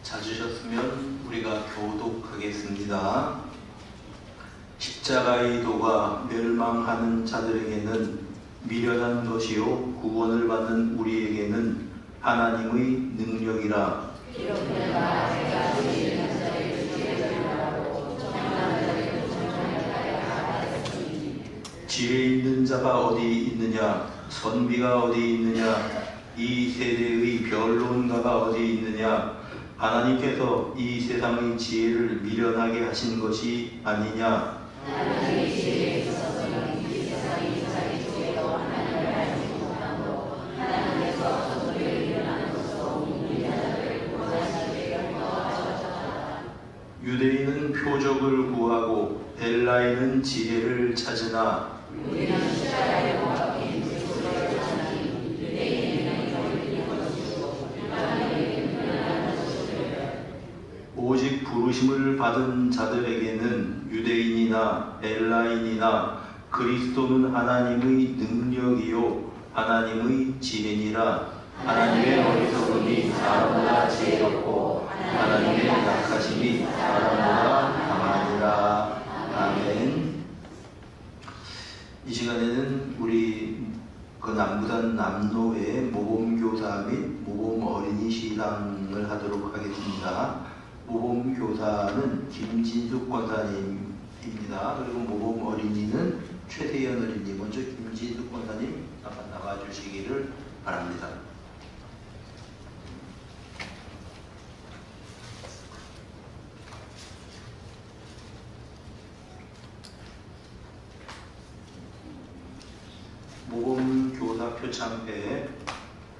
찾으셨으면 우리가 교독하겠습니다. 십자가의 도가 멸망하는 자들에게는 미련한 것이요 구원을 받는 우리에게는 하나님의 능력이라. 지혜 있는 자가 어디 있느냐? 선비가 어디 있느냐? 이 세대의 변론가가 어디 있느냐? 하나님께서 이 세상의 지혜를 미련하게 하신 것이 아니냐? 하나님의 지혜에 있어서는 이 세상이 자기 쪽에도 하나님을 알지 못하므로 하나님께서 저들을 미련하는 것으로 믿는 자들을 구원하시기에 영광하셨다. 유대인은 표적을 구하고 헬라인은 지혜를 찾으나 우리는 십자가의 도가 빈 그리스도를 찾으니 유대인에게는 거룩이 것이고 헬라인에게는 미련한 것이되 오직 부르심을 받은 자들에게는 유대인이나 헬라인이나 그리스도는 하나님의 능력이요 하나님의 지혜니라. 하나님의 어리석음이 사람보다 지혜롭고 하나님의 약하심이 사람보다 강하니라. 아멘. 이 시간에는 우리 남부단 남로의 모범교사 및 모범 어린이 시상을 하도록 하겠습니다. 모범교사는 김진숙 권사님입니다. 그리고 모범 어린이는 최세연 어린이. 먼저 김진숙 권사님 잠깐 나가주시기를 바랍니다. 모범교사 표창회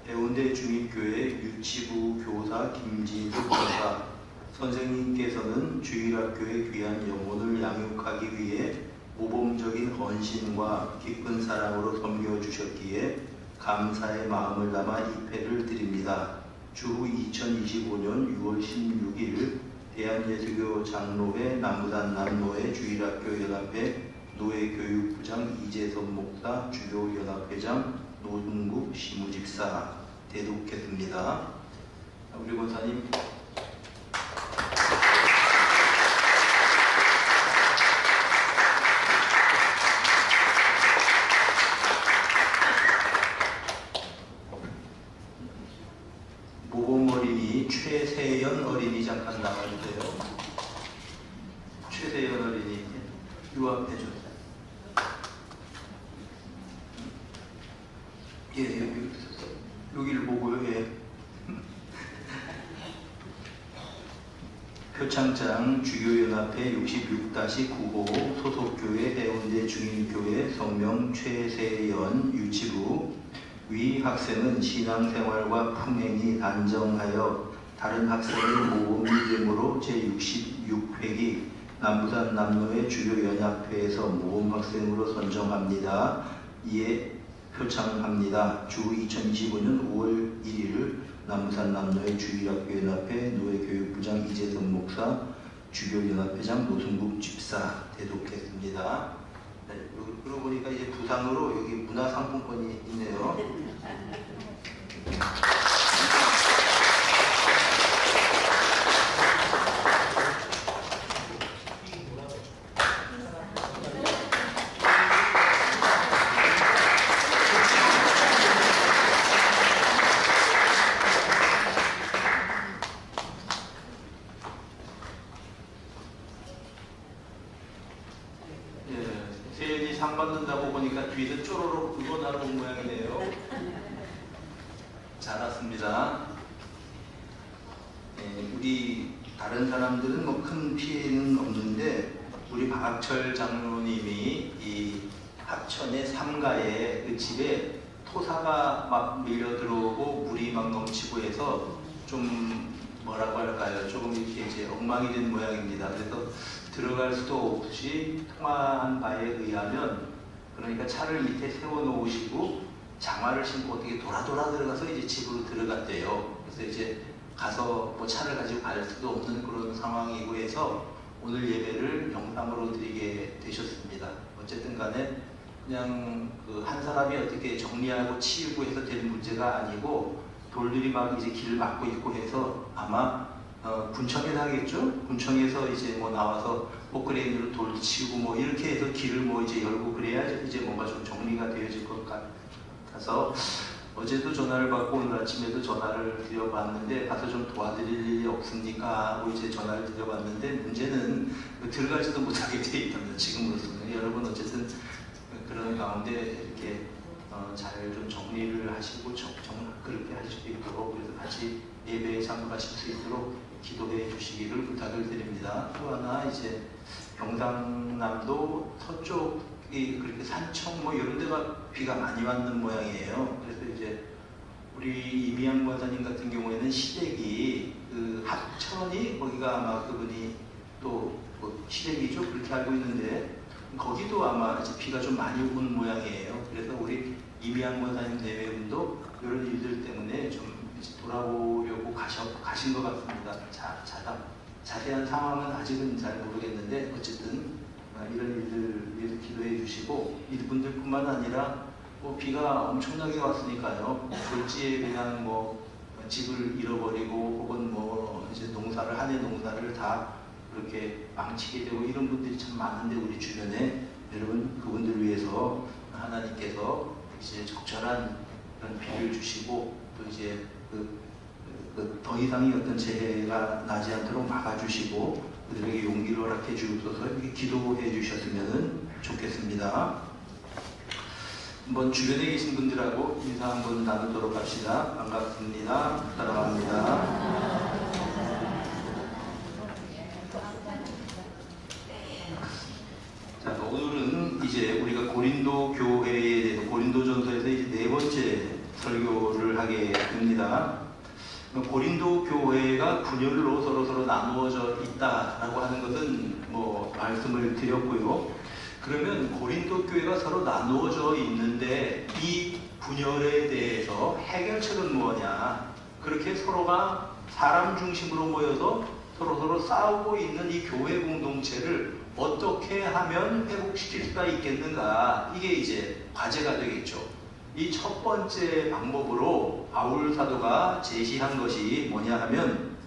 해운대 중립교회 유치부 교사 김진숙 권사 선생님께서는 주일학교의 귀한 영혼을 양육하기 위해 모범적인 헌신과 깊은 사랑으로 섬겨주셨기에 감사의 마음을 담아 입회를 드립니다. 주후 2025년 6월 16일 대한예수교 장로회 남부단 남로회 주일학교 연합회 노예교육부장 이재선 목사 주교연합회장 노중국 시무집사 대독했습니다. 우리 권사님 모범 어린이 최세연 어린이 잠깐 나와주세요. 최세연 어린이 요 앞에 좀. 예, 여기를 보고요. 예. 표창장 주교연합회 66-9호 소속교회 해운대 중인교회 성명 최세연 유치부. 위 학생은 신앙생활과 품행이 단정하여 다른 학생의 모범이 되므로 제66회기 남부단 남로회 주교연합회에서 모범학생으로 선정합니다. 이에 표창합니다. 주 2025년 5월 1일 남부산 남로회 주일학교연합회 노예교육부장 이재선 목사 주교연합회장 노승국 집사 대독했습니다. 네, 그러고 보니까 이제 부상으로 여기 문화상품권이 있네요. 세연이 상 받는다고 보니까 뒤에서 쪼로록 응원하러 온 모양이네요. 잘 왔습니다. 우리 다른 사람들은 뭐 큰 피해는 없는데 우리 박철 장로님이 이 합천의 삼가에 그 집에 토사가 막 밀려 들어오고 물이 막 넘치고 해서 좀 뭐라고 할까요? 조금 이렇게 이제 엉망이 된 모양입니다. 그래서 들어갈 수도 없이 통화한 바에 의하면 그러니까 차를 밑에 세워 놓으시고 장화를 신고 어떻게 돌아 들어가서 이제 집으로 들어갔대요. 그래서 이제 가서 뭐 차를 가지고 갈 수도 없는 그런 상황이고 해서 오늘 예배를 영상으로 드리게 되셨습니다. 어쨌든 간에 그냥 그 한 사람이 어떻게 정리하고 치우고 해서 될 문제가 아니고 돌들이 막 이제 길을 막고 있고 해서 아마 군청에서 하겠죠? 군청에서 이제 뭐 나와서 포크레인으로 돌 치우고 뭐 이렇게 해서 길을 뭐 이제 열고 그래야 이제 뭔가 좀 정리가 되어질 것 같아서 어제도 전화를 받고 오늘 아침에도 전화를 드려봤는데 가서 좀 도와드릴 일이 없습니까? 하고 이제 전화를 드려봤는데 문제는 들어가지도 못하게 돼 있답니다. 지금으로서는. 여러분 어쨌든 그런 가운데 이렇게 잘 좀 정리를 하시고 그렇게 하실 수 있도록 그래서 같이 예배에 참석하실 수 있도록 기도해 주시기를 부탁을 드립니다. 또 하나 이제 경상남도 서쪽이 그렇게 산청 뭐 이런 데가 비가 많이 왔는 모양이에요. 그래서 이제 우리 이미양 권사님 같은 경우에는 시댁이 그 합천이 거기가 아마 그분이 또뭐 시댁이죠. 그렇게 알고 있는데 거기도 아마 이제 비가 좀 많이 온 모양이에요. 그래서 우리 이미양 권사님 내외분도 이런 일들 때문에 좀 돌아오려고 가신 것 같습니다. 자세한 상황은 아직은 잘 모르겠는데 어쨌든 이런 일들 위해서 기도해 주시고 이분들뿐만 아니라 뭐 비가 엄청나게 왔으니까요. 졸지에 그냥 뭐 집을 잃어버리고 혹은 뭐 이제 한 해 농사를 다 그렇게 망치게 되고 이런 분들이 참 많은데 우리 주변에 여러분 그분들을 위해서 하나님께서 이제 적절한 그런 비를 주시고 또 이제 더 이상의 어떤 재해가 나지 않도록 막아주시고 그들에게 용기를 허락해 주옵소서 이렇게 기도해 주셨으면 좋겠습니다. 한번 주변에 계신 분들하고 인사 한번 나누도록 합시다. 반갑습니다. 사랑합니다. 자, 오늘은 이제 우리가 고린도 교회에 대해서 고린도전서에서 이제 네 번째 설교를 하게 됩니다. 고린도 교회가 분열로 서로 나누어져 있다라고 하는 것은 뭐 말씀을 드렸고요. 그러면 고린도 교회가 서로 나누어져 있는데 이 분열에 대해서 해결책은 뭐냐? 그렇게 서로가 사람 중심으로 모여서 서로 싸우고 있는 이 교회 공동체를 어떻게 하면 회복시킬 수가 있겠는가? 이게 이제 과제가 되겠죠. 이 첫 번째 방법으로 바울 사도가 제시한 것이 뭐냐 하면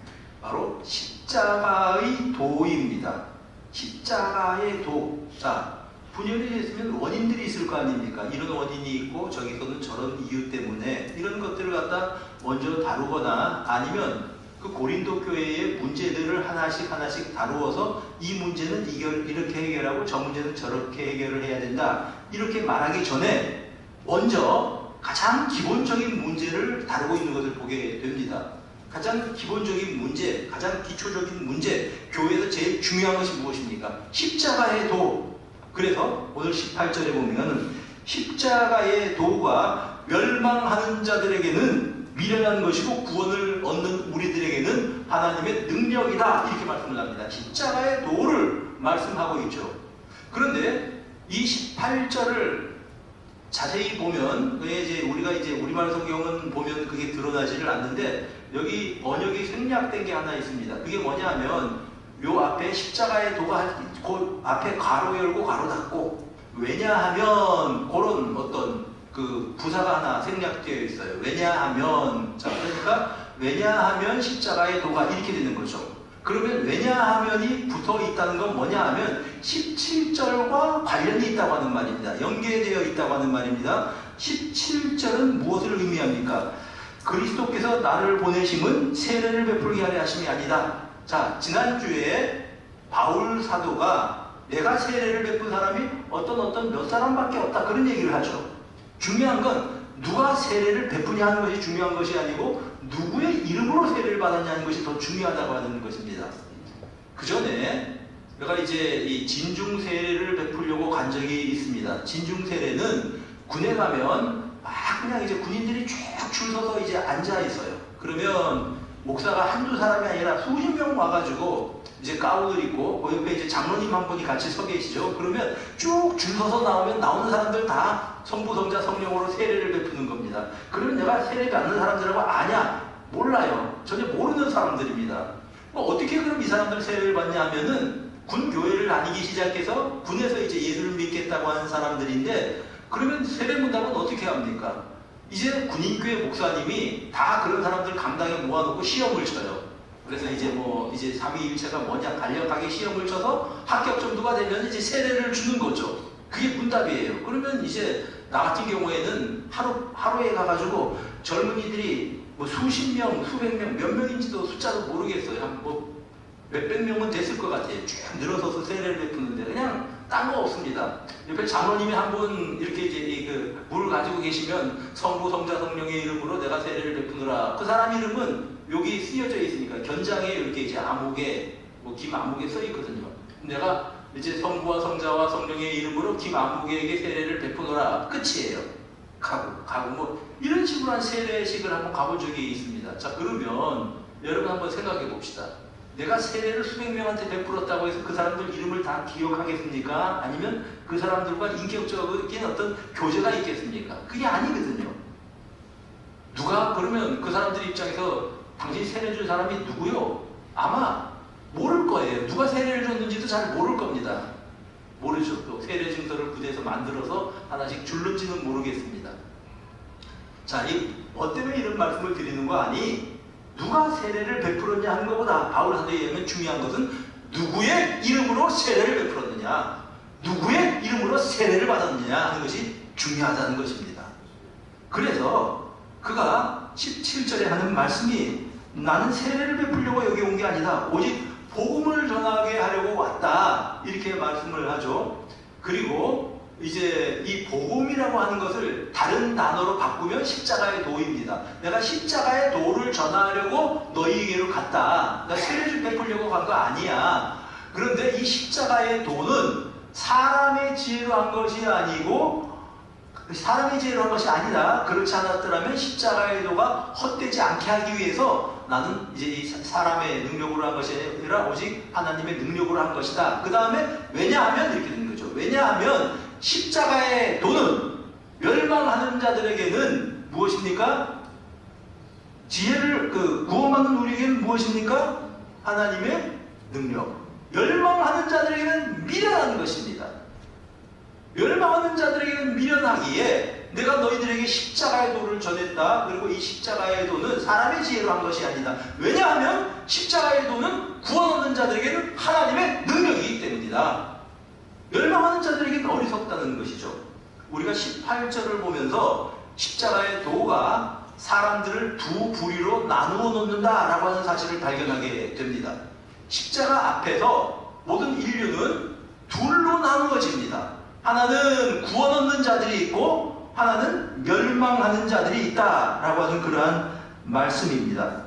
바로 십자가의 도입니다. 십자가의 도. 자, 분열이 됐으면 원인들이 있을 거 아닙니까? 이런 원인이 있고 저기서는 저런 이유 때문에 이런 것들을 갖다 먼저 다루거나 아니면 그 고린도 교회의 문제들을 하나씩 다루어서 이 문제는 이렇게 해결하고 저 문제는 저렇게 해결을 해야 된다. 이렇게 말하기 전에 먼저 가장 기본적인 문제를 다루고 있는 것을 보게 됩니다. 가장 기본적인 문제, 가장 기초적인 문제, 교회에서 제일 중요한 것이 무엇입니까? 십자가의 도. 그래서 오늘 18절에 보면은 십자가의 도가 멸망하는 자들에게는 미련한 것이고 구원을 얻는 우리들에게는 하나님의 능력이다. 이렇게 말씀을 합니다. 십자가의 도를 말씀하고 있죠. 그런데 이 18절을 자세히 보면 우리가 이제 우리말 성경은 보면 그게 드러나지를 않는데 여기 번역이 생략된 게 하나 있습니다. 그게 뭐냐면 요 앞에 십자가의 도가 그 앞에 가로 열고 가로 닫고 왜냐하면 그런 어떤 그 부사가 하나 생략되어 있어요. 왜냐하면 자 그러니까 왜냐하면 십자가의 도가 이렇게 되는 거죠. 그러면 왜냐하면이 붙어 있다는 건 뭐냐 하면 17절과 관련이 있다고 하는 말입니다. 연계되어 있다고 하는 말입니다. 17절은 무엇을 의미합니까? 그리스도께서 나를 보내심은 세례를 베풀게 하려 하심이 아니다. 자, 지난주에 바울 사도가 내가 세례를 베푼 사람이 어떤 몇 사람밖에 없다 그런 얘기를 하죠. 중요한 건 누가 세례를 베푸냐 하는 것이 중요한 것이 아니고 누구의 이름으로 세례를 받았냐는 것이 더 중요하다고 하는 것입니다. 그 전에 내가 이제 이 진중 세례를 베풀려고 간 적이 있습니다. 진중 세례는 군에 가면 막 그냥 이제 군인들이 쭉 줄 서서 이제 앉아 있어요. 그러면 목사가 한두 사람이 아니라 수십 명 와가지고 이제 가운을 입고 그 옆에 이제 장로님 한 분이 같이 서 계시죠. 그러면 쭉 줄 서서 나오는 사람들 다 성부, 성자, 성령으로 세례를 베푸는 겁니다. 그러면 내가 세례 받는 사람들하고 아냐? 몰라요. 전혀 모르는 사람들입니다. 어떻게 그럼 이 사람들 세례를 받냐 하면은 군 교회를 다니기 시작해서 군에서 이제 예수를 믿겠다고 하는 사람들인데 그러면 세례 문답은 어떻게 합니까? 이제 군인교회 목사님이 다 그런 사람들 강당에 모아놓고 시험을 쳐요. 그래서 이제 삼위일체가 뭐냐 간략하게 시험을 쳐서 합격 정도가 되면 이제 세례를 주는 거죠. 그게 문답이에요. 그러면 이제 나 같은 경우에는 하루에 가가지고 젊은이들이 뭐 수십 명, 수백 명, 몇 명인지도 숫자도 모르겠어요. 한 몇백 명은 됐을 것 같아요. 쭉 늘어서서 세례를 베푸는데 그냥 딴 거 없습니다. 옆에 장로님이 한 분 이렇게 이제 물을 가지고 계시면 성부, 성자, 성령의 이름으로 내가 세례를 베푸느라, 그 사람 이름은 여기 쓰여져 있으니까 견장에 이렇게 이제 암흑에 김 암흑에 써 있거든요. 내가 이제 성부와 성자와 성령의 이름으로 김 암흑에게 세례를 베푸느라 끝이에요. 가고 이런 식으로 한 세례식을 한번 가본 적이 있습니다. 자, 그러면 여러분 한번 생각해 봅시다. 내가 세례를 수백 명한테 베풀었다고 해서 그 사람들 이름을 다 기억하겠습니까? 아니면 그 사람들과 인격적인 어떤 교제가 있겠습니까? 그게 아니거든요. 누가 그러면 그 사람들 입장에서 당신이 세례 준 사람이 누구요? 아마 모를 거예요. 누가 세례를 줬는지도 잘 모를 겁니다. 모르죠. 또 세례 증서를 부대에서 만들어서 하나씩 줄는지는 모르겠습니다. 자, 뭐 때문에 이런 말씀을 드리는 거 아니? 누가 세례를 베풀었냐 하는 것보다 바울 사도에 의하면 중요한 것은 누구의 이름으로 세례를 베풀었느냐, 누구의 이름으로 세례를 받았느냐 하는 것이 중요하다는 것입니다. 그래서 그가 17절에 하는 말씀이 나는 세례를 베풀려고 여기 온 게 아니다. 오직 복음을 전하게 하려고 왔다. 이렇게 말씀을 하죠. 그리고 이제 이 복음이라고 하는 것을 다른 단어로 바꾸면 십자가의 도입니다. 내가 십자가의 도를 전하려고 너희에게로 갔다. 나 세례를 베풀려고 간 거 아니야. 그런데 이 십자가의 도는 사람의 지혜로 한 것이 아니고, 사람의 지혜로 한 것이 아니라, 그렇지 않았더라면 십자가의 도가 헛되지 않게 하기 위해서 나는 이제 이 사람의 능력으로 한 것이 아니라 오직 하나님의 능력으로 한 것이다. 그 다음에 왜냐하면 이렇게 되는 거죠. 왜냐하면 십자가의 도는 멸망하는 자들에게는 무엇입니까? 지혜를 구원받는 우리에게는 무엇입니까? 하나님의 능력. 멸망하는 자들에게는 미련한 것입니다. 멸망하는 자들에게는 미련하기에 내가 너희들에게 십자가의 도를 전했다. 그리고 이 십자가의 도는 사람의 지혜로 한 것이 아니다. 왜냐하면 십자가의 도는 구원 얻는 자들에게는 하나님의 능력이기 때문이다. 멸망하는 자들에게는 어리석다는 것이죠. 우리가 18절을 보면서 십자가의 도가 사람들을 두 부류로 나누어 놓는다라고 하는 사실을 발견하게 됩니다. 십자가 앞에서 모든 인류는 둘로 나누어집니다. 하나는 구원 얻는 자들이 있고 하나는 멸망하는 자들이 있다라고 하는 그러한 말씀입니다.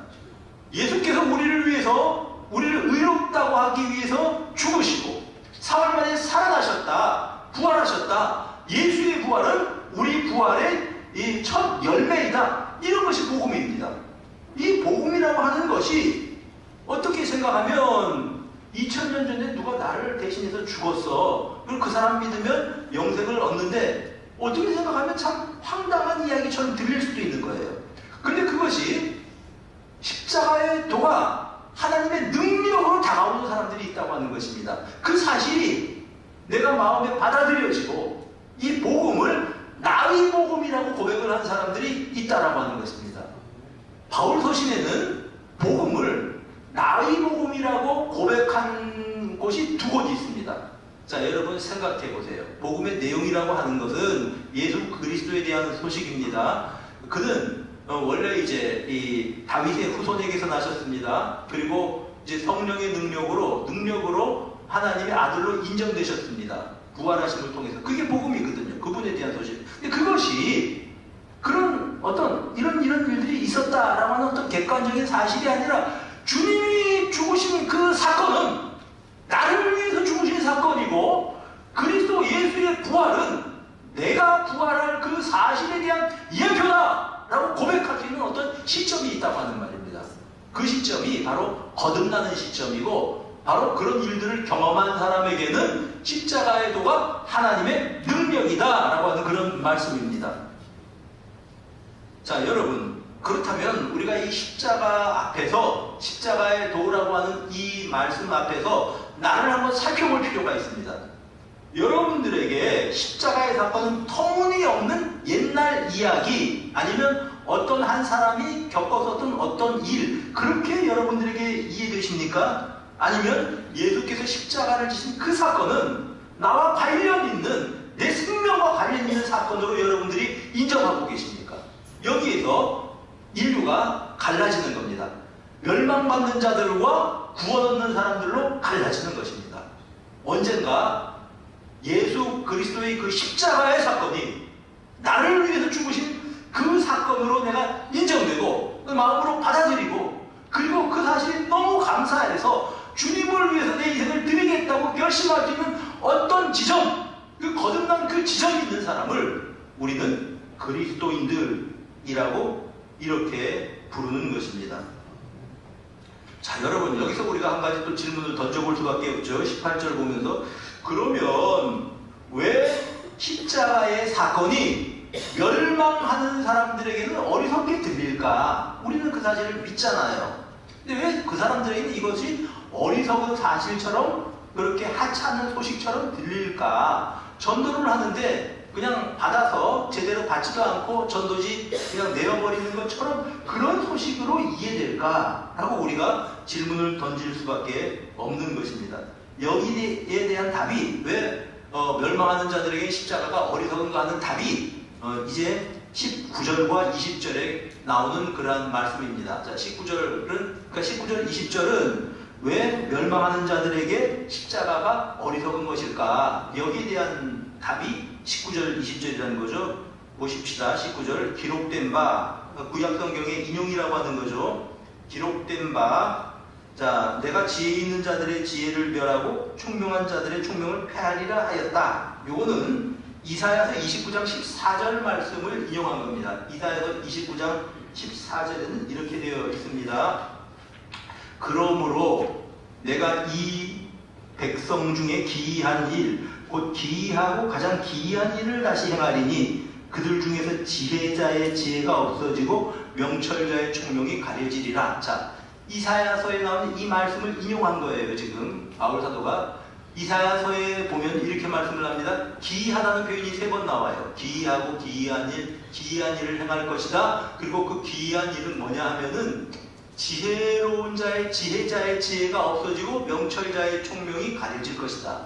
예수께서 우리를 위해서, 우리를 의롭다고 하기 위해서 죽으시고 사흘 만에 살아나셨다, 부활하셨다. 예수의 부활은 우리 부활의 이 첫 열매이다. 이런 것이 복음입니다. 이 복음이라고 하는 것이 어떻게 생각하면 2000년 전에 누가 나를 대신해서 죽었어. 그리고 그 사람 믿으면 영생을 얻는데 어떻게 생각하면 참 황당한 이야기처럼 들릴 수도 있는 거예요. 그런데 그것이 십자가의 도가 하나님의 능력으로 다가오는 사람들이 있다고 하는 것입니다. 그 사실이 내가 마음에 받아들여지고 이 복음을 나의 복음이라고 고백을 한 사람들이 있다라고 하는 것입니다. 바울 서신에는 복음을 나의 복음이라고 고백한 곳이 두 곳 있습니다. 자, 여러분 생각해 보세요. 복음의 내용이라고 하는 것은 예수 그리스도에 대한 소식입니다. 그는 원래 이제 이 다윗의 후손에게서 나셨습니다. 그리고 이제 성령의 능력으로 하나님의 아들로 인정되셨습니다. 부활하심을 통해서. 그게 복음이거든요. 그분에 대한 소식. 근데 그것이 그런 어떤 이런 일들이 있었다라고 하는 어떤 객관적인 사실이 아니라 주님이 죽으신 그 사건은 나를 위해서 죽으신 사건이고, 그리스도 예수의 부활은 내가 부활할 그 사실에 대한 예표다 라고 고백할 수 있는 어떤 시점이 있다고 하는 말입니다. 그 시점이 바로 거듭나는 시점이고, 바로 그런 일들을 경험한 사람에게는 십자가의 도가 하나님의 능력이다 라고 하는 그런 말씀입니다. 자, 여러분, 그렇다면 우리가 이 십자가 앞에서, 십자가의 도라고 하는 이 말씀 앞에서 나를 한번 살펴볼 필요가 있습니다. 여러분들에게 십자가의 사건은 터무니없는 옛날 이야기, 아니면 어떤 한 사람이 겪었었던 어떤 일, 그렇게 여러분들에게 이해되십니까? 아니면 예수께서 십자가를 지신 그 사건은 나와 관련 있는, 내 생명과 관련 있는 사건으로 여러분들이 인정하고 계십니까? 여기에서 인류가 갈라지는 겁니다. 멸망받는 자들과 구원 얻는 사람들로 갈라지는 것입니다. 언젠가 예수 그리스도의 그 십자가의 사건이 나를 위해서 죽으신 그 사건으로 내가 인정되고 그 마음으로 받아들이고, 그리고 그 사실이 너무 감사해서 주님을 위해서 내 인생을 드리겠다고 결심할 수 있는 어떤 지점, 그 거듭난 그 지점이 있는 사람을 우리는 그리스도인들이라고 이렇게 부르는 것입니다. 자, 여러분, 여기서 우리가 한 가지 또 질문을 던져볼 수밖에 없죠. 18절 보면서, 그러면 왜 십자가의 사건이 멸망하는 사람들에게는 어리석게 들릴까? 우리는 그 사실을 믿잖아요. 근데 왜 그 사람들에게는 이것이 어리석은 사실처럼, 그렇게 하찮은 소식처럼 들릴까? 전도를 하는데 그냥 받아서 제대로 받지도 않고 전도지 그냥 내어버리는 것처럼 그런 소식으로 이해될까? 라고 우리가 질문을 던질 수밖에 없는 것입니다. 여기에 대한 답이, 왜 멸망하는 자들에게 십자가가 어리석은가 하는 답이 이제 19절과 20절에 나오는 그러한 말씀입니다. 자, 19절, 20절은 왜 멸망하는 자들에게 십자가가 어리석은 것일까? 여기에 대한 답이 19절, 20절이라는 거죠. 보십시다. 19절, 기록된 바, 구약성경의 인용이라고 하는 거죠. 기록된 바, 자, 내가 지혜 있는 자들의 지혜를 멸하고 총명한 자들의 총명을 폐하리라 하였다. 요거는 이사야서 29장 14절 말씀을 인용한 겁니다. 이사야서 29장 14절에는 이렇게 되어 있습니다. 그러므로 내가 이 백성 중에 기이한 일, 곧 기이하고 가장 기이한 일을 다시 행하리니 그들 중에서 지혜자의 지혜가 없어지고 명철자의 총명이 가려지리라. 자, 이사야서에 나오는 이 말씀을 인용한 거예요. 지금 바울 사도가 이사야서에 보면 이렇게 말씀을 합니다. 기이하다는 표현이 3번 나와요. 기이하고 기이한 일, 기이한 일을 행할 것이다. 그리고 그 기이한 일은 뭐냐 하면은 지혜로운 자의, 지혜자의 지혜가 없어지고 명철자의 총명이 가려질 것이다.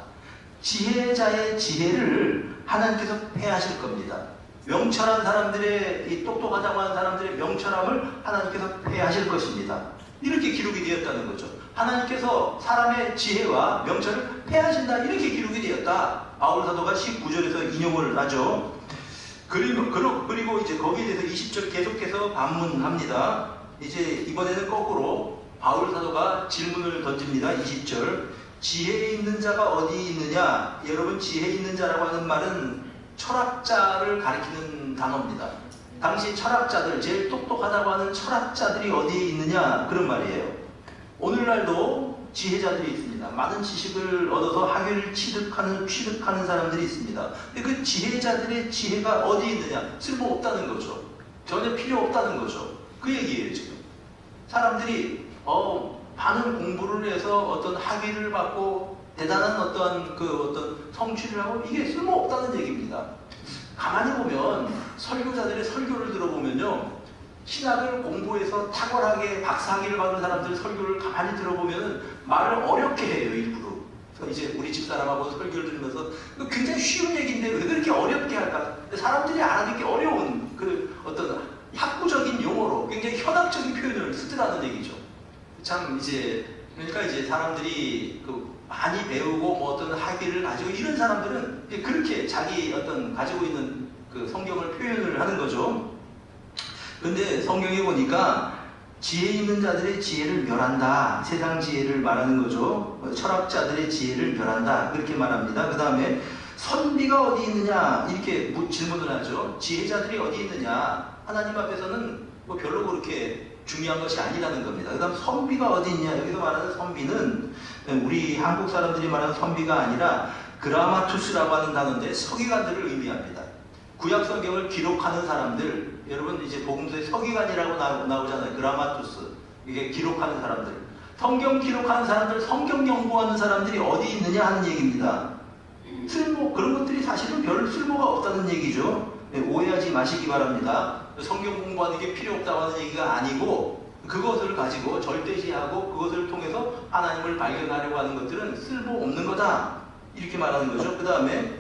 지혜자의 지혜를 하나님께서 폐하실 겁니다. 명철한 사람들의, 이 똑똑하다고 하는 사람들의 명철함을 하나님께서 폐하실 것입니다. 이렇게 기록이 되었다는 거죠. 하나님께서 사람의 지혜와 명철을 폐하신다, 이렇게 기록이 되었다. 바울 사도가 19절에서 인용을 하죠. 그리고 이제 거기에 대해서 20절 계속해서 반문합니다. 이제 이번에는 거꾸로 바울 사도가 질문을 던집니다. 20절, 지혜 있는 자가 어디 있느냐? 여러분, 지혜 있는 자라고 하는 말은 철학자를 가리키는 단어입니다. 당시 철학자들, 제일 똑똑하다고 하는 철학자들이 어디에 있느냐? 그런 말이에요. 오늘날도 지혜자들이 있습니다. 많은 지식을 얻어서 학위를 취득하는 사람들이 있습니다. 근데 그 지혜자들의 지혜가 어디 있느냐? 쓸모없다는 거죠. 전혀 필요 없다는 거죠. 그 얘기예요, 지금. 사람들이 많은 공부를 해서 어떤 학위를 받고 대단한 어떤 성취를 하고, 이게 쓸모없다는 얘기입니다. 가만히 보면 설교자들의 설교를 들어보면요, 신학을 공부해서 탁월하게 박사학위를 받은 사람들 설교를 가만히 들어보면 말을 어렵게 해요, 일부러. 그래서 이제 우리 집사람하고 설교를 들으면서 굉장히 쉬운 얘기인데 왜 그렇게 어렵게 할까? 사람들이 알아듣기 어려운 그 어떤 학구적인 용어로 굉장히 현학적인 표현을 쓰더라는 얘기죠. 참, 그러니까 사람들이 많이 배우고 뭐 어떤 학위를 가지고 이런 사람들은 그렇게 자기 가지고 있는 그 성경을 표현을 하는 거죠. 근데 성경에 보니까 지혜 있는 자들의 지혜를 멸한다. 세상 지혜를 말하는 거죠. 철학자들의 지혜를 멸한다. 그렇게 말합니다. 그 다음에 선비가 어디 있느냐? 이렇게 질문을 하죠. 지혜자들이 어디 있느냐? 하나님 앞에서는 뭐 별로 그렇게 중요한 것이 아니라는 겁니다. 그 다음 선비가 어디 있냐? 여기서 말하는 선비는 우리 한국 사람들이 말하는 선비가 아니라 그라마투스라고 하는 단어인데 서기관들을 의미합니다. 구약 성경을 기록하는 사람들, 여러분 이제 복음서에 서기관이라고 나오잖아요. 그라마투스, 이게 기록하는 사람들, 성경 기록하는 사람들, 성경 연구하는 사람들이 어디 있느냐 하는 얘기입니다. 그런 것들이 사실은 별 쓸모가 없다는 얘기죠. 오해하지 마시기 바랍니다. 성경 공부하는 게 필요 없다고 하는 얘기가 아니고 그것을 가지고 절대시하고 그것을 통해서 하나님을 발견하려고 하는 것들은 쓸모없는 거다. 이렇게 말하는 거죠. 그 다음에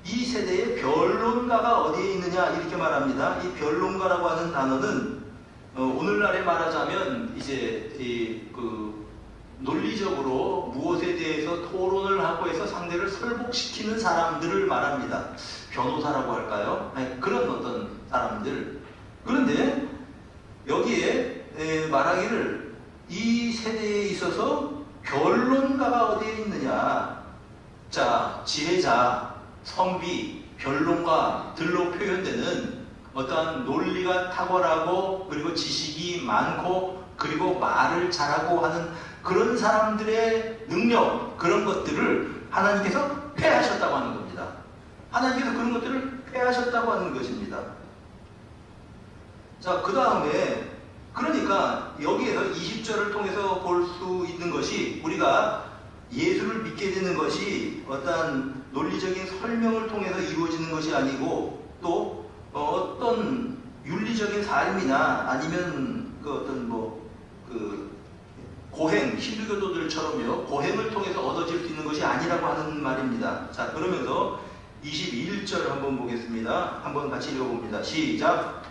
이 세대의 변론가가 어디에 있느냐 이렇게 말합니다. 이 변론가라고 하는 단어는 오늘날에 말하자면 이제 논리적으로 무엇에 대해서 토론을 하고 해서 상대를 설복시키는 사람들을 말합니다. 변호사라고 할까요? 그런 어떤 사람들. 그런데 여기에 말하기를 이 세대에 있어서 변론가가 어디에 있느냐. 자, 지혜자, 선비, 변론가들로 표현되는 어떠한 논리가 탁월하고 그리고 지식이 많고 그리고 말을 잘하고 하는 그런 사람들의 능력, 그런 것들을 하나님께서 폐하셨다고 하는 겁니다. 하나님께서 그런 것들을 폐하셨다고 하는 것입니다. 자, 그 다음에 그러니까 여기에서 20절을 통해서 볼 수 있는 것이 우리가 예수를 믿게 되는 것이 어떤 논리적인 설명을 통해서 이루어지는 것이 아니고 또 어떤 윤리적인 삶이나 아니면 그 어떤 고행, 힌두교도들처럼요 고행을 통해서 얻어질 수 있는 것이 아니라고 하는 말입니다. 자, 그러면서 21절 한번 보겠습니다. 한번 같이 읽어봅니다. 시작.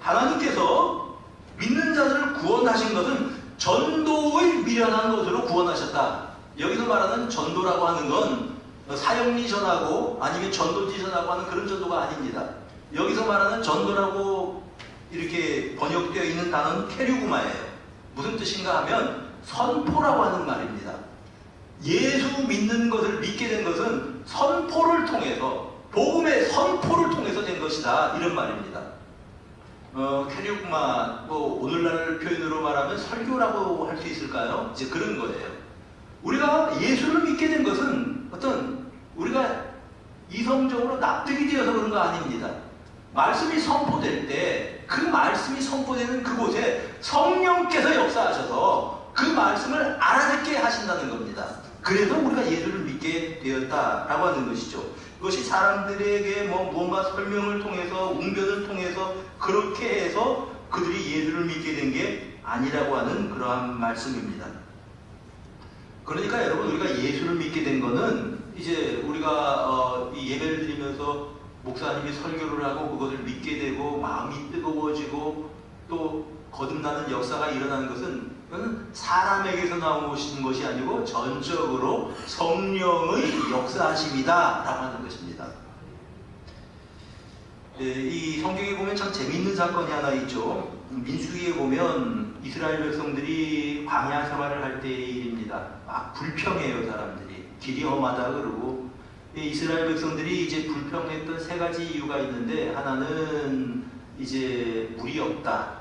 하나님께서 믿는 자들을 구원하신 것은 전도의 미련한 것으로 구원하셨다. 여기서 말하는 전도라고 하는 건 사형리 전하고 아니면 전도지 전하고 하는 그런 전도가 아닙니다. 여기서 말하는 전도라고 이렇게 번역되어 있는 단어는 케류구마예요. 무슨 뜻인가 하면 선포라고 하는 말입니다. 예수 믿는 것을 믿게 된 것은 선포를 통해서, 복음의 선포를 통해서 된 것이다, 이런 말입니다. 케류구마, 오늘날 표현으로 말하면 설교라고 할 수 있을까요? 이제 그런 거예요. 우리가 예수를 믿게 된 것은 우리가 이성적으로 납득이 되어서 그런 거 아닙니다. 말씀이 선포될 때 그 말씀이 선포되는 그곳에 성령께서 역사하셔서 그 말씀을 알아듣게 하신다는 겁니다. 그래서 우리가 예수를 믿게 되었다라고 하는 것이죠. 그것이 사람들에게 무언가 설명을 통해서 웅변을 통해서 그렇게 해서 그들이 예수를 믿게 된 게 아니라고 하는 그러한 말씀입니다. 그러니까 여러분, 우리가 예수를 믿게 된 거는 이제 우리가 이 예배를 드리면서 목사님이 설교를 하고 그것을 믿게 되고 마음이 뜨거워지고 또 거듭나는 역사가 일어나는 것은 그건 사람에게서 나오시는 것이 아니고 전적으로 성령의 역사하심이다 라고 하는 것입니다. 이 성경에 보면 참 재미있는 사건이 하나 있죠. 민수기에 보면 이스라엘 백성들이 광야 생활을 할 때의 일입니다. 막 불평해요. 사람들이 길이 험하다 그러고. 이스라엘 백성들이 이제 불평했던 세 가지 이유가 있는데, 하나는 이제 물이 없다,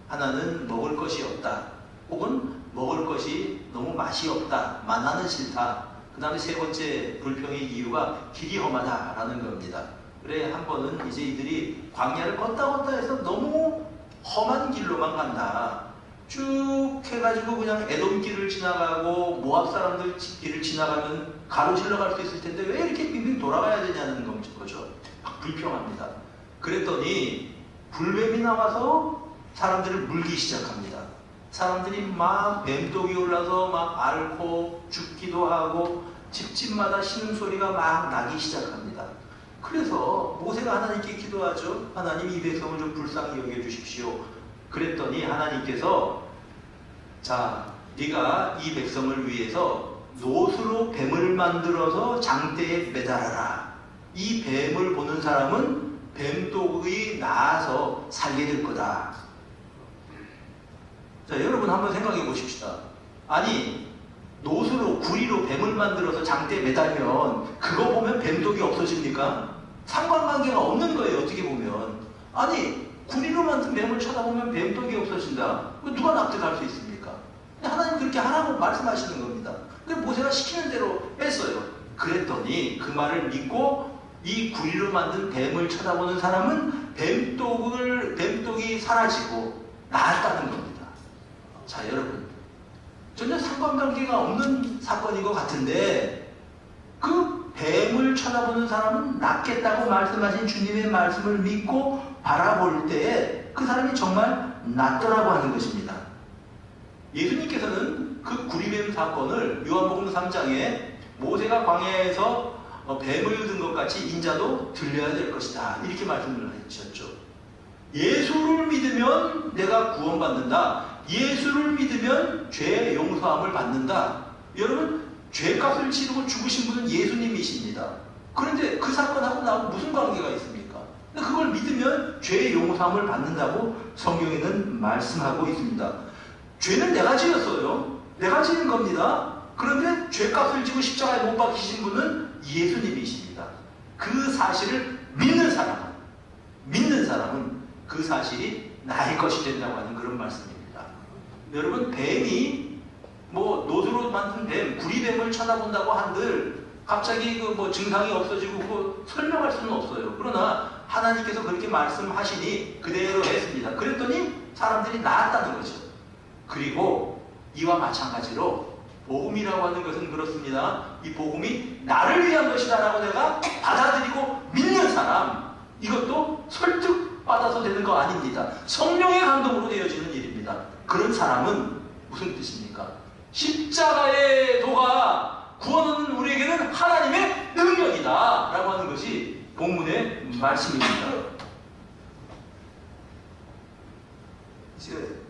하나는 먹을 것이 없다, 혹은 먹을 것이 너무 맛이 없다, 만나는 싫다. 그 다음에 세 번째 불평의 이유가 길이 험하다라는 겁니다. 그래, 한 번은 이제 이들이 광야를 걷다 해서 너무 험한 길로만 간다. 쭉 해가지고 그냥 에돔길을 지나가고 모압 사람들 길을 지나가면 가로질러 갈 수 있을 텐데 왜 이렇게 빙빙 돌아가야 되냐는 거죠. 막 불평합니다. 그랬더니 불뱀이 나와서 사람들을 물기 시작합니다. 사람들이 막 뱀독이 올라서 막 앓고 죽기도 하고 집집마다 신음소리가 막 나기 시작합니다. 그래서 모세가 하나님께 기도하죠. 하나님, 이 백성을 좀 불쌍히 여겨주십시오. 그랬더니 하나님께서, 자, 네가 이 백성을 위해서 노수로 뱀을 만들어서 장대에 매달아라. 이 뱀을 보는 사람은 뱀독이 나아서 살게 될 거다. 자, 여러분 한번 생각해 보십시다. 아니, 노수로, 구리로 뱀을 만들어서 장대에 매달면 그거 보면 뱀독이 없어집니까? 상관관계가 없는 거예요, 어떻게 보면. 아니, 구리로 만든 뱀을 쳐다보면 뱀독이 없어진다. 누가 납득할 수 있습니까? 하나님 그렇게 하라고 말씀하시는 겁니다. 근데 모세가 시키는 대로 했어요. 그랬더니 그 말을 믿고 이 구리로 만든 뱀을 쳐다보는 사람은 뱀독이 사라지고 나았다는 겁니다. 자, 여러분, 전혀 상관관계가 없는 사건인 것 같은데 그 뱀을 쳐다보는 사람은 낫겠다고 말씀하신 주님의 말씀을 믿고 바라볼 때에 그 사람이 정말 낫더라고 하는 것입니다. 예수님께서는 그 구리뱀 사건을 요한복음 3장에 모세가 광야에서 뱀을 든 것 같이 인자도 들려야 될 것이다, 이렇게 말씀을 하셨죠. 예수를 믿으면 내가 구원받는다. 예수를 믿으면 죄 용서함을 받는다. 여러분, 죄값을 치르고 죽으신 분은 예수님이십니다. 그런데 그 사건하고 나하고 무슨 관계가 있습니까? 그걸 믿으면 죄 용서함을 받는다고 성경에는 말씀하고 있습니다. 죄는 내가 지었어요. 내가 지은 겁니다. 그런데 죄값을 지고 십자가에 못 박히신 분은 예수님이십니다. 그 사실을 믿는 사람은 그 사실이 나의 것이 된다고 하는 그런 말씀입니다. 여러분, 뱀이 노드로 만든 뱀, 구리뱀을 쳐다본다고 한들 갑자기 증상이 없어지고 설명할 수는 없어요. 그러나 하나님께서 그렇게 말씀하시니 그대로 했습니다. 그랬더니 사람들이 나았다는 거죠. 그리고 이와 마찬가지로 복음이라고 하는 것은 그렇습니다. 이 복음이 나를 위한 것이다 라고 내가 받아들이고 믿는 사람, 이것도 설득받아서 되는 거 아닙니다. 성령의 감동으로 되어지는 일입니다. 그런 사람은 무슨 뜻입니까? 십자가의 도가 구원하는 우리에게는 하나님의 능력이다 라고 하는 것이 본문의 말씀입니다. 이제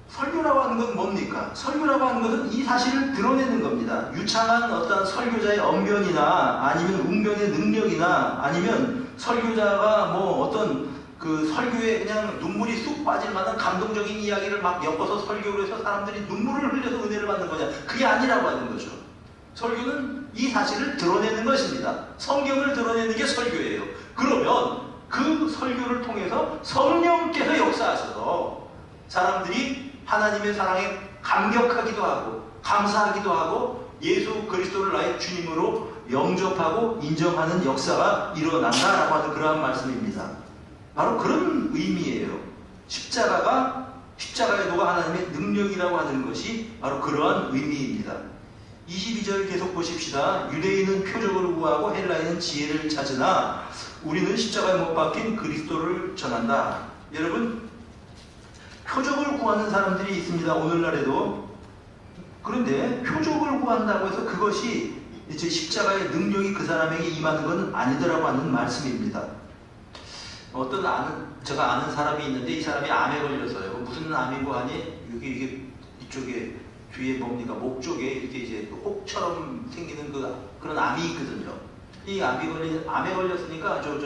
설교라고 하는 건 뭡니까? 설교라고 하는 것은 이 사실을 드러내는 겁니다. 유창한 어떤 설교자의 언변이나 아니면 웅변의 능력이나 아니면 설교자가 어떤 그 설교에 그냥 눈물이 쑥 빠질 만한 감동적인 이야기를 막 엮어서 설교를 해서 사람들이 눈물을 흘려서 은혜를 받는 거냐? 그게 아니라고 하는 거죠. 설교는 이 사실을 드러내는 것입니다. 성경을 드러내는 게 설교예요. 그러면 그 설교를 통해서 성령께서 역사하셔서 사람들이 하나님의 사랑에 감격하기도 하고 감사하기도 하고 예수 그리스도를 나의 주님으로 영접하고 인정하는 역사가 일어난다라고 하는 그러한 말씀입니다. 바로 그런 의미예요. 십자가의 도가 하나님의 능력이라고 하는 것이 바로 그러한 의미입니다. 22절 계속 보십시다. 유대인은 표적을 구하고 헬라인은 지혜를 찾으나 우리는 십자가에 못 박힌 그리스도를 전한다. 여러분, 표적을 구하는 사람들이 있습니다. 오늘날에도. 그런데 표적을 구한다고 해서 그것이 이제 십자가의 능력이 그 사람에게 임하는 것은 아니더라고 하는 말씀입니다. 제가 아는 사람이 있는데 이 사람이 암에 걸렸어요. 무슨 암이고 하니 이게 이쪽에 뒤에 뭡니까? 목 쪽에 이렇게 이제 혹처럼 생기는 그런 암이 있거든요. 이 암에 걸렸으니까 저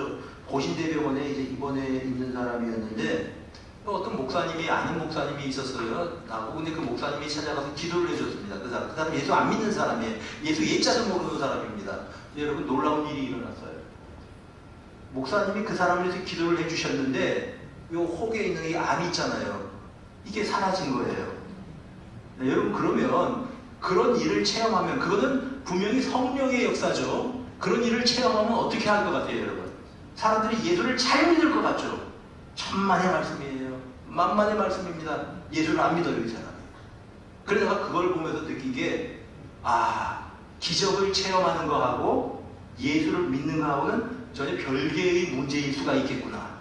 고신대병원에 이제 입원해 있는 사람이었는데 어떤 목사님이 아는 목사님이 있었어요. 근데 그 목사님이 찾아가서 기도를 해줬습니다. 그 사람 예수 안 믿는 사람이에요. 예수 예자도 모르는 사람입니다. 여러분, 놀라운 일이 일어났어요. 목사님이 그 사람을 위해서 기도를 해주셨는데 요 혹에 있는 이 암이 있잖아요. 이게 사라진 거예요. 네, 여러분, 그러면 그런 일을 체험하면 그거는 분명히 성령의 역사죠. 그런 일을 체험하면 어떻게 할 것 같아요, 여러분? 사람들이 예수를 잘 믿을 것 같죠? 천만의 말씀이에요. 만만의 말씀입니다. 예수를 안 믿어요, 이 사람이. 그래서 내가 그걸 보면서 느낀 게, 기적을 체험하는 거하고 예수를 믿는 거하고는 전혀 별개의 문제일 수가 있겠구나.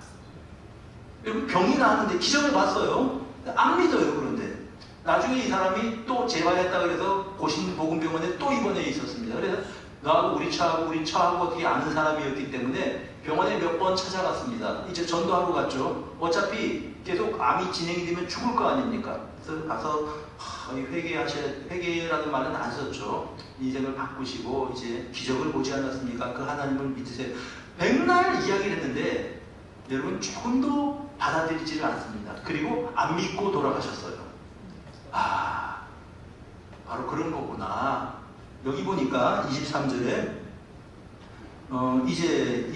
여러분, 병이 나왔는데 기적을 봤어요. 안 믿어요. 그런데 나중에 이 사람이 또 재발했다 그래서 고신복음병원에 또 입원해 있었습니다. 그래서 나하고 우리 처하고 어떻게 아는 사람이었기 때문에 병원에 몇 번 찾아갔습니다. 이제 전도하러 갔죠. 어차피 계속 암이 진행이 되면 죽을 거 아닙니까? 그래서 가서 회개라는 말은 안 썼죠. 인생을 바꾸시고 이제 기적을 보지 않았습니까? 그 하나님을 믿으세요. 백날 이야기를 했는데 여러분, 조금도 받아들이지를 않습니다. 그리고 안 믿고 돌아가셨어요. 바로 그런 거구나. 여기 보니까 23절에 이제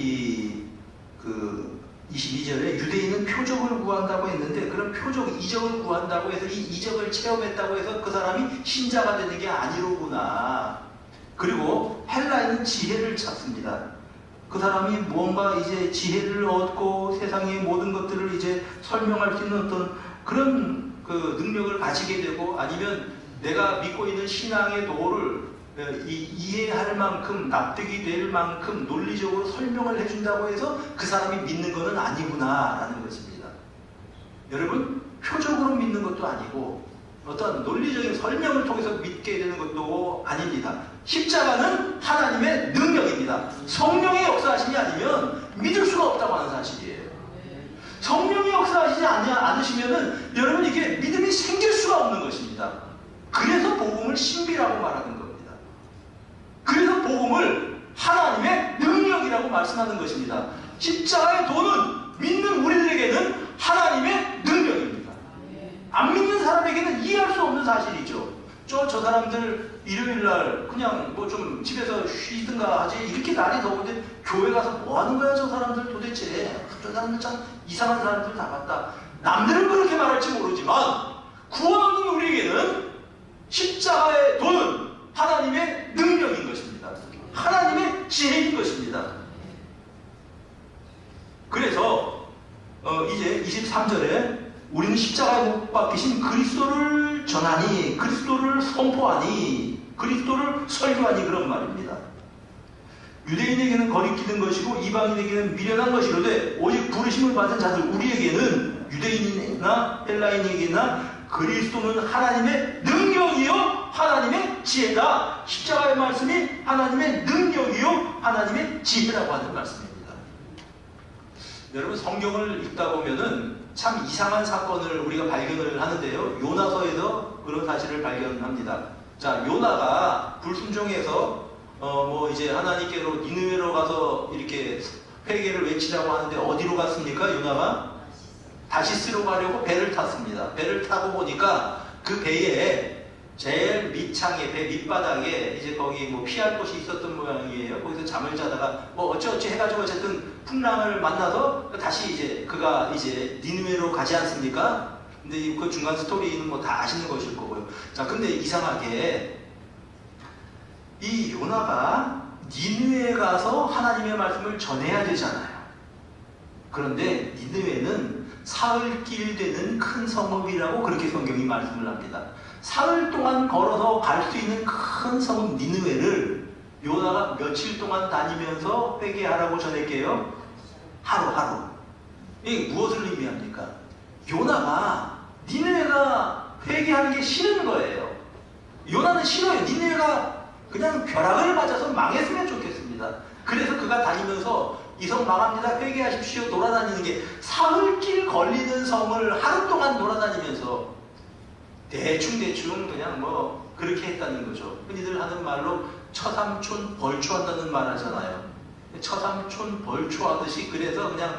22절에 유대인은 표적을 구한다고 했는데, 그런 이적을 구한다고 해서 이 이적을 체험했다고 해서 그 사람이 신자가 되는 게 아니로구나. 그리고 헬라인은 지혜를 찾습니다. 그 사람이 무언가 이제 지혜를 얻고 세상의 모든 것들을 이제 설명할 수 있는 어떤 그런 그 능력을 가지게 되고, 아니면 내가 믿고 있는 신앙의 도를 이해할 만큼, 납득이 될 만큼 논리적으로 설명을 해준다고 해서 그 사람이 믿는 것은 아니구나라는 것입니다. 여러분, 표적으로 믿는 것도 아니고 어떤 논리적인 설명을 통해서 믿게 되는 것도 아닙니다. 십자가는 하나님의 능력입니다. 성령의 역사하심이 아니면 믿을 수가 없다고 하는 사실이에요. 성령이 역사하시지 않으시면은 여러분, 이게 믿음이 생길 수가 없는 것입니다. 그래서 복음을 신비라고 말하는 겁니다. 그래서 복음을 하나님의 능력이라고 말씀하는 것입니다. 십자가의 도는 믿는 우리들에게는 하나님의 능력입니다. 안 믿는 사람에게는 이해할 수 없는 사실이죠. 저 사람들 일요일날 그냥 뭐 좀 집에서 쉬든가 하지, 이렇게 날이 더운데 교회 가서 뭐 하는 거야 저 사람들 도대체. 저 사람들 참 이상한 사람들 다 봤다. 남들은 그렇게 말할지 모르지만 구원 얻는 우리에게는 십자가의 도는 하나님의 능력인 것입니다. 하나님의 지혜인 것입니다. 그래서 이제 23절에 우리는 십자가에 못 박히신 그리스도를 전하니, 그리스도를 선포하니, 그리스도를 설교하니, 그런 말입니다. 유대인에게는 거리끼는 것이고 이방인에게는 미련한 것이로되 오직 부르심을 받은 자들, 우리에게는 유대인이나 헬라인에게나 그리스도는 하나님의 능력이요 하나님의 지혜다. 십자가의 말씀이 하나님의 능력이요 하나님의 지혜라고 하는 말씀입니다. 여러분, 성경을 읽다 보면은 참 이상한 사건을 우리가 발견을 하는데요. 요나서에서 그런 사실을 발견합니다. 자, 요나가 불순종해서 이제 하나님께로 니느웨로 가서 이렇게 회개를 외치라고 하는데 어디로 갔습니까? 요나가 다시스로 가려고 배를 탔습니다. 배를 타고 보니까 그 배에 제일 밑창에, 배 밑바닥에 이제 거기 뭐 피할 곳이 있었던 모양이에요. 거기서 잠을 자다가 뭐 어찌어찌 해가지고 어쨌든 풍랑을 만나서 다시 이제 그가 이제 니느웨로 가지 않습니까? 근데 그 중간 스토리는 뭐 다 아시는 것일 거고요. 자, 근데 이상하게 이 요나가 니느웨에 가서 하나님의 말씀을 전해야 되잖아요. 그런데 니느웨는 사흘길 되는 큰 성읍이라고 그렇게 성경이 말씀을 합니다. 사흘 동안 걸어서 갈 수 있는 큰 성읍 니느웨를 요나가 며칠 동안 다니면서 회개하라고 전했게요? 하루. 이게 무엇을 의미합니까? 요나가 니느웨가 회개하는 게 싫은 거예요. 요나는 싫어요. 니느웨가 그냥 벼락을 맞아서 망했으면 좋겠습니다. 그래서 그가 다니면서 이 성 망합니다, 회개하십시오, 돌아다니는 게, 사흘길 걸리는 성을 하루 동안 돌아다니면서 대충 그냥 뭐 그렇게 했다는 거죠. 흔히들 하는 말로 처삼촌 벌초한다는 말 하잖아요. 처삼촌 벌초하듯이 그래서 그냥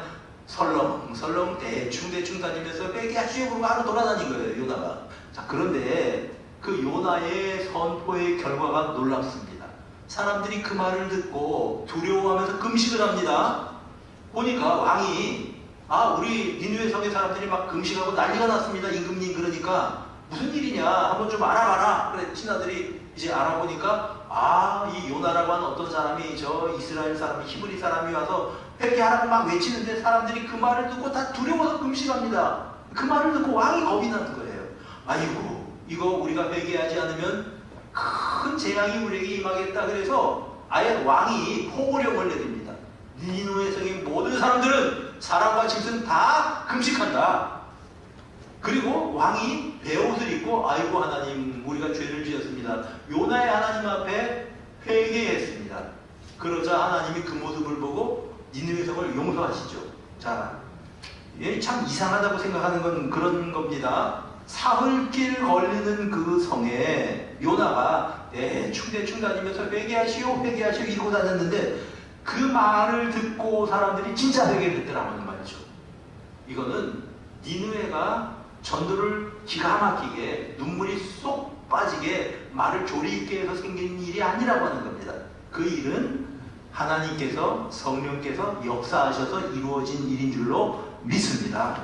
설렁설렁 대충 다니면서 회개하시오 그러고 하루 돌아다닌 거예요, 요나가. 자, 그런데 그 요나의 선포의 결과가 놀랍습니다. 사람들이 그 말을 듣고 두려워하면서 금식을 합니다. 보니까 왕이 우리 니느웨 성의 사람들이 막 금식하고 난리가 났습니다. 임금님. 그러니까 무슨 일이냐 한번 좀 알아봐라. 그래, 신하들이 이제 알아보니까 이 요나라고 하는 어떤 사람이 저 이스라엘 사람이, 히브리 사람이 와서 회개하라고 막 외치는데 사람들이 그 말을 듣고 다 두려워서 금식합니다. 그 말을 듣고 왕이 겁이 나는 거예요. 아이고, 이거 우리가 회개하지 않으면 큰 재앙이 우리에게 임하겠다. 그래서 아예 왕이 포고령을 내립니다. 니느웨 성의 모든 사람들은 사람과 짐승 다 금식한다. 그리고 왕이 베옷을 입고 아이고 하나님, 우리가 죄를 지었습니다, 요나의 하나님 앞에 회개했습니다. 그러자 하나님이 그 모습을 보고 니느웨 성을 용서하시죠. 자, 참 이상하다고 생각하는 건 그런 겁니다. 사흘길 걸리는 그 성에 요나가 대충 다니면서 회개하시오 이러고 다녔는데 그 말을 듣고 사람들이 진짜 회개를 했더라는 말이죠. 이거는 니느웨가 전도를 기가 막히게 눈물이 쏙 빠지게 말을 조리 있게 해서 생긴 일이 아니라고 하는 겁니다. 그 일은 하나님께서, 성령께서 역사하셔서 이루어진 일인 줄로 믿습니다.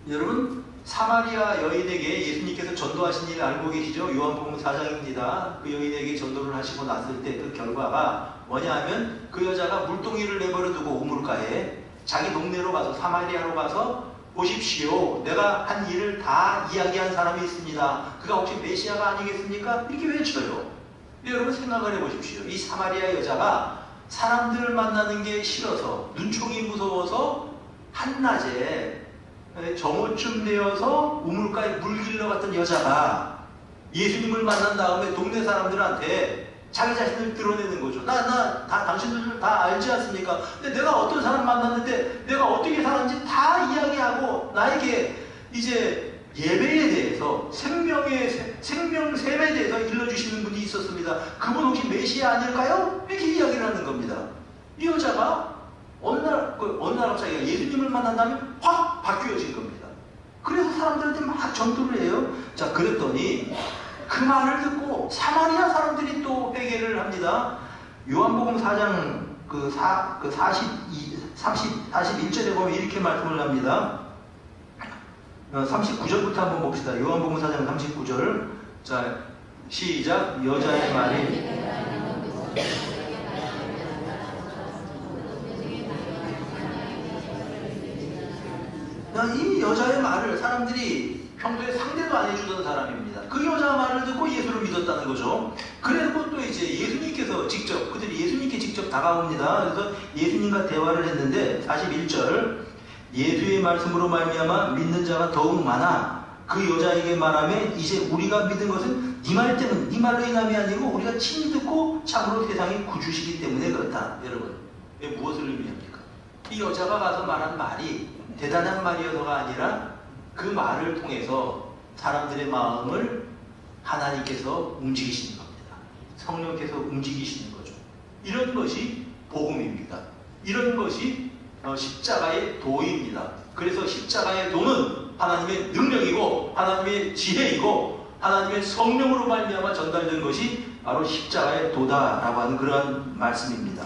여러분, 사마리아 여인에게 예수님께서 전도하신 일을 알고 계시죠? 요한복음 4장입니다. 그 여인에게 전도를 하시고 났을 때 그 결과가 뭐냐 하면 그 여자가 물동이를 내버려 두고 우물가에 자기 동네로 가서, 사마리아로 가서 보십시오. 내가 한 일을 다 이야기한 사람이 있습니다. 그가 혹시 메시아가 아니겠습니까? 이렇게 외쳐요. 여러분 생각을 해보십시오. 이 사마리아 여자가 사람들을 만나는 게 싫어서 눈총이 무서워서 한낮에 정오쯤 되어서 우물가에 물 길러 갔던 여자가 예수님을 만난 다음에 동네 사람들한테 자기 자신을 드러내는 거죠. 당신들 다 알지 않습니까? 근데 내가 어떤 사람 만났는데 내가 어떻게 살았는지 다 이야기하고 나에게 이제 예배에 대해서 생명샘에 대해서 일러주시는 분이 있었습니다. 그분 혹시 메시아 아닐까요? 이렇게 이야기를 하는 겁니다. 이 여자가 어느 날 갑자기 예수님을 만난 다음에 확 바뀌어진 겁니다. 그래서 사람들한테 막 전도를 해요. 자, 그랬더니 그 말을 듣고 사마리아 사람들이 또 회개를 합니다. 요한복음 4장 41절에 보면 이렇게 말씀을 합니다. 39절부터 한번 봅시다. 요한복음 4장 39절. 자, 시작. 여자의 말이 이 여자의 말을 사람들이 평소에 상대도 안 해주던 사람입니다. 그 여자 말을 듣고 예수를 믿었다는 거죠. 그리고 또 이제 예수님께서 직접, 그들이 예수님께 직접 다가옵니다. 그래서 예수님과 대화를 했는데 41절 예수의 말씀으로 말미암아 믿는 자가 더욱 많아 그 여자에게 말하면 이제 우리가 믿은 것은 네 말 때문, 네 말로 인함이 아니고 우리가 친히 듣고 참으로 세상이 구주시기 때문에 그렇다. 여러분, 이게 무엇을 의미합니까? 이 여자가 가서 말한 말이 대단한 말이어서가 아니라 그 말을 통해서 사람들의 마음을 하나님께서 움직이시는 겁니다. 성령께서 움직이시는 거죠. 이런 것이 복음입니다. 이런 것이 십자가의 도입니다. 그래서 십자가의 도는 하나님의 능력이고 하나님의 지혜이고 하나님의 성령으로 말미암아 전달된 것이 바로 십자가의 도다라고 하는 그러한 말씀입니다.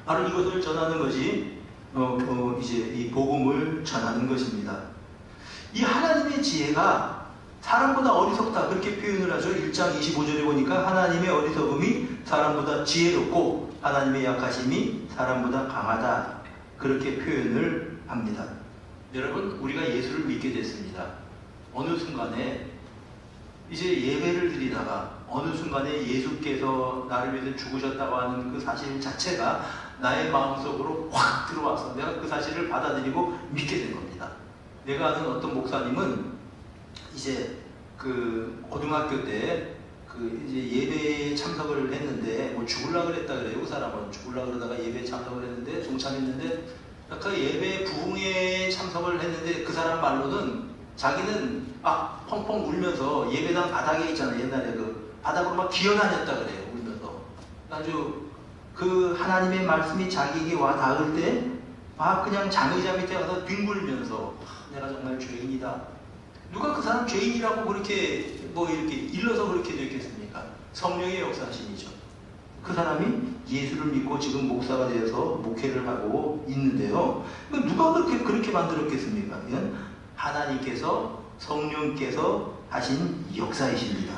바로 이것을 전하는 것이 이제 이 복음을 전하는 것입니다. 이 하나님의 지혜가 사람보다 어리석다 그렇게 표현을 하죠. 1장 25절에 보니까 하나님의 어리석음이 사람보다 지혜롭고 하나님의 약하심이 사람보다 강하다 그렇게 표현을 합니다. 여러분, 우리가 예수를 믿게 됐습니다. 어느 순간에 이제 예배를 드리다가 어느 순간에 예수께서 나를 위해서 죽으셨다고 하는 그 사실 자체가 나의 마음속으로 확 들어와서 내가 그 사실을 받아들이고 믿게 된 겁니다. 내가 아는 어떤 목사님은 이제 그 고등학교 때 그 이제 예배에 참석을 했는데 뭐 죽으려고 그랬다 그래요. 그 사람은 죽으려고 그러다가 예배에 참석을 했는데 동참했는데 그 예배 부흥회에 참석을 했는데 그 사람 말로는 자기는 막 펑펑 울면서 예배당 바닥에 있잖아요. 옛날에 그 바닥으로 막 기어다녔다 그래요. 울면서 아주 그 하나님의 말씀이 자기에게 와 닿을 때 막 그냥 장의자 밑에 가서 뒹굴면서 내가 정말 죄인이다. 누가 그 사람 죄인이라고 그렇게 뭐 이렇게 일러서 그렇게 됐겠습니까? 성령의 역사하심이죠. 그 사람이 예수를 믿고 지금 목사가 되어서 목회를 하고 있는데요. 누가 그렇게 만들었겠습니까? 이건 하나님께서 성령께서 하신 역사이십니다.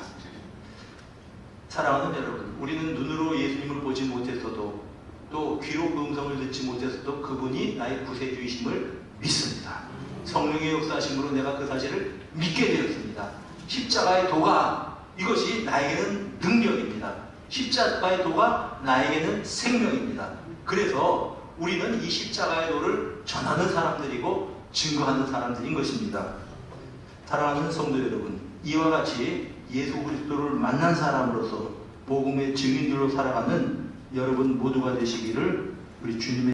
사랑하는 여러분, 우리는 눈으로 예수님을 보지 못했어도 또 귀로 그 음성을 듣지 못했어도 그분이 나의 구세주이심을 믿습니다. 성령의 역사하심으로 내가 그 사실을 믿게 되었습니다. 십자가의 도가 이것이 나에게는 능력입니다. 십자가의 도가 나에게는 생명입니다. 그래서 우리는 이 십자가의 도를 전하는 사람들이고 증거하는 사람들인 것입니다. 사랑하는 성도 여러분, 이와 같이 예수 그리스도를 만난 사람으로서 복음의 증인들로 살아가는 여러분 모두가 되시기를 우리 주님의